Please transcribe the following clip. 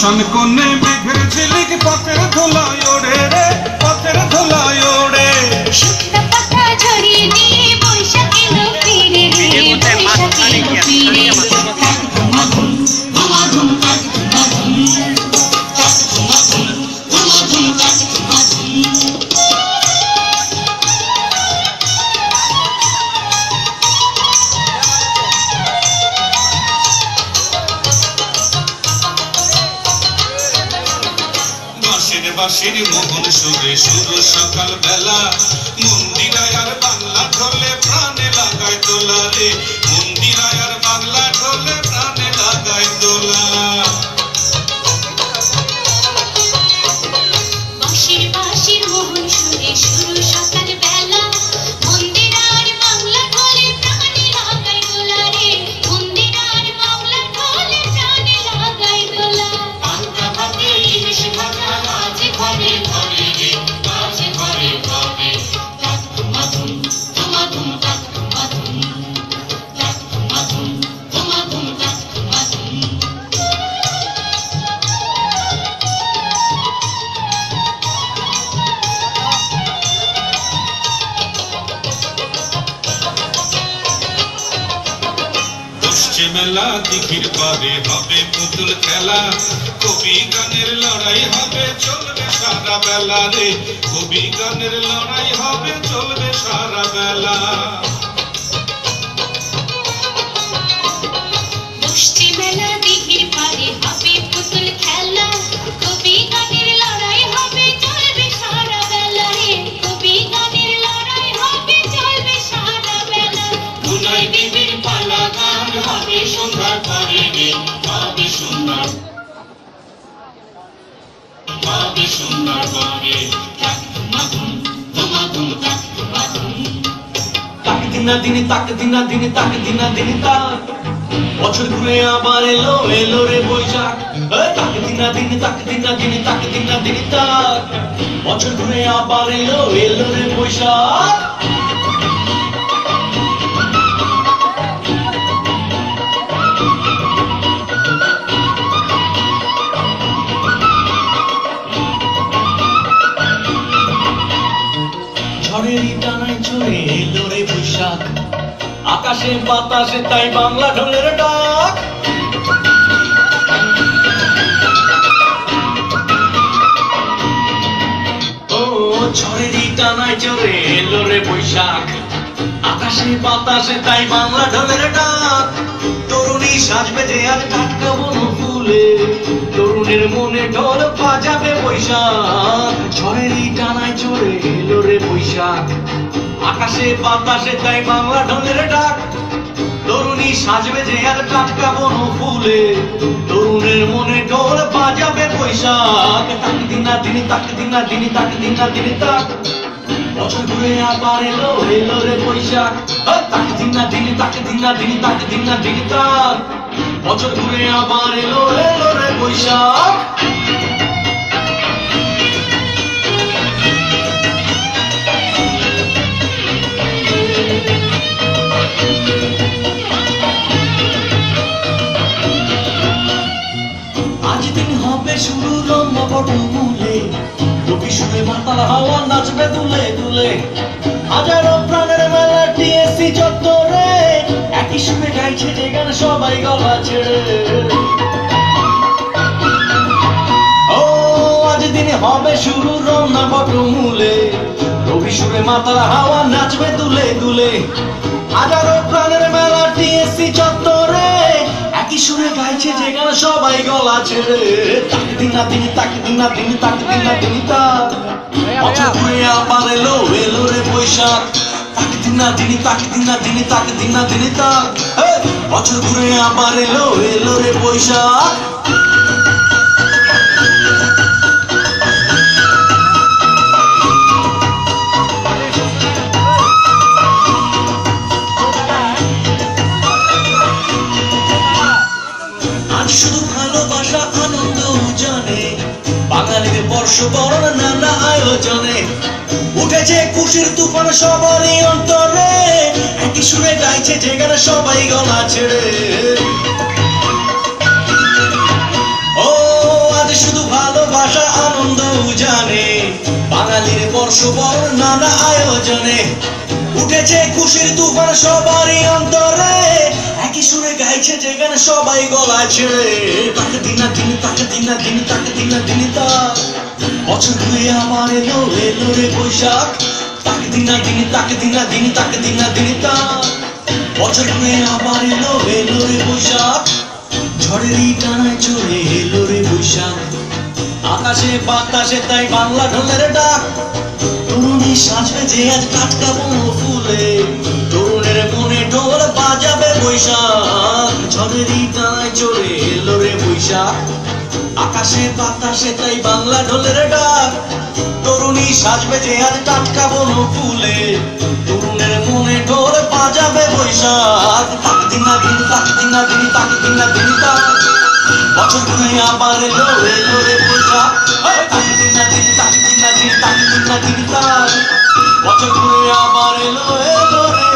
বর্ষণ কোণে মেঘের ঝিলিক পথের ধুলায় ওড়ে রে, পথের ধুলায় ওড়ে। শুকনো পাতা ঝরিয়ে দিয়ে বৈশাখ এলো ফিরে রে, বৈশাখ এলো ফিরে। বাঁশির মোহন সুরে সুর সকাল বেলা, মন্দিরায় আর বাংলা ঢোলে প্রাণে লাগায় দোলা রে, মন্দিরায় আর বাংলা ঢোলে প্রাণে লাগায় দোলা। বাঁশির মোহন সুরে সুর সকাল বেলা, মন্দিরায় বাংলা ঢোলে প্রাণে লাগায় দোলা রে, মন্দিরায় বাংলা ঢোলে প্রাণে লাগায় দোলা। পান্তা ভাতে ইলিশ ভাজা ঘরে ঘরে রে, ঘরে ঘরে ঘরে। তাকুমাধুম তুমাধুম তাকুমাধুম, তাকুমাধুম তুমাধুম তাকুমাধুম। বসছে মেলা দিঘির পারে হবে পুতুল খেলা, কবি গানের লড়াই হবে চলবে সারা বেলা রে, কবি গানের লড়াই হবে চলবে সারা বেলা। বসছে মেলা দিঘির পারে হবে পুতুল খেলা, কবি গানের লড়াই হবে চলবে সারা বেলা রে, কবি গানের লড়াই হবে চলবে সারা বেলা। ধুলোয় দেবীর পালা গান হবে সন্ধ্যার পরে রে, হবে সুন্দর, হবে সুন্দর পরে। তাকুমাধুম তুমাধুম তাকুমাধুম। তাক দিনা দিনে তাক দিনা দিনে তাক দিনা দিনে তাক, বছর ঘুরে আবার এলো এলো রে বৈশাখ। তাক দিনা দিনে তাক দিনা দিনে তাক দিনা দিনে তাক, বছর ঘুরে আবার এলো এলো রে বৈশাখ। ঝড়েরই টানায় চড়ে এলো রে বৈশাখ, আকাশে বাতাসে তাই বাংলা ঢোলের ডাক। ও ঝড়েরই টানায় চড়ে এলো রে বৈশাখ, আকাশে বাতাসে তাই বাংলা ঢোলের ডাক। তরুণী সাজবে যে আর টাটকা বন ফুলে, তরুণের মনে ঢোল বাজাবে বৈশাখ। ঝড়েরই টানায় চড়ে এলো রে বৈশাখ, আকাশে বাতাসে তাই বাংলা ঢোলের ডাক। তরুণী সাজবে যে আর টাটকা বন ফুলে, তরুণের মনে ঢোল বাজাবে বৈশাখ। তাক দিনা দিনে তাক দিনা দিনে তাক দিনা দিনে তাক, বছর ঘুরে আবার এলো এলো রে বৈশাখ। তাক দিনা দিনে তাক দিনা দিনে তাক দিনা দিনে তাক, বছর ঘুরে আবার এলো এলো রে বৈশাখ। আজ দিন হবে শুরু রম্য বটমূলে, রবি সুরে মাতাল হাওয়া নাচবে দুলে দুলে। হাজারো প্রাণের মেলা টিএসসি চত্বরে, একই সুরে গাইছে যে গান সবাই গলা ছেড়ে। ও আজ দিনে হবে শুরু রম্য বটমূলে, রবি সুরে মাতাল হাওয়া নাচবে দুলে দুলে। হাজারো প্রাণের মেলা টিএসসি চত্বরে, একই সুরে গাইছে যে গান সবাই গলা ছেড়ে। তাক দিনা দিনে তাক দিনা দিনে তাক দিনা দিনে তাক, বছর ঘুরে আবার এলো এলো রে বৈশাখ। তাক দিনা দিনে তাক দিনা দিনে তাক দিনা দিনে তাক, বছর ঘুরে আবার এলো এলো রে বৈশাখ। শুধু ভালোবাসা আনন্দ জানে, বাঙালির বর্ষবরণ নানা আয়োজনে। উঠেছে খুশির তুফান সবারই অন্তরে, একই সুরে গাইছে যে গানে সবাই গলা ছেড়ে। ও বাঙালির বর্ষবরণ নানা আয়োজনে উঠেছে খুশির তুফান সবারই অন্তরে একই সুরে গাইছে যেখানে সবাই গলায় ছেড়ে তাকে দিনা দিন তাকে দিনা দিন তাকে দিনা দিন তা বছর ঘুরে আবার এলো এলো রে বৈশাখ তাকে দিনা দিন তাকে দিনা দিন তাকে দিনা দিন তা বছর ঘুরে আবার এলো এলো রে বৈশাখ ঝড়েরই টানায় চড়ে এলো রে বৈশাখ আকাশে বাতাসে তাই বাংলা ঢোলের ডাক তরুণী সাজবে যে আজ টাটকা বনো ফুলে তরুণের মনে ঢোল বাজাবে বৈশাখ ঝড়েরই টানায় চড়ে এলো রে বৈশাখ আকাশে বাতাসে তাই বাংলা ঢোলের ডাক তরুণী সাজবে যে আজ টাটকা বনো ফুলে তরুণের মনে ঢোল বাজাবে বৈশাখ তাকে দিনা দিন তাকে দিনা দিন তাকে দিনা দিন বছর ঘুরে আবার এলো এলো রে বৈশাখ তাকে দিনা দিন তাকে দিনা দিন তাকে দিনা দিন বছর ঘুরে আবার এলো এলো রে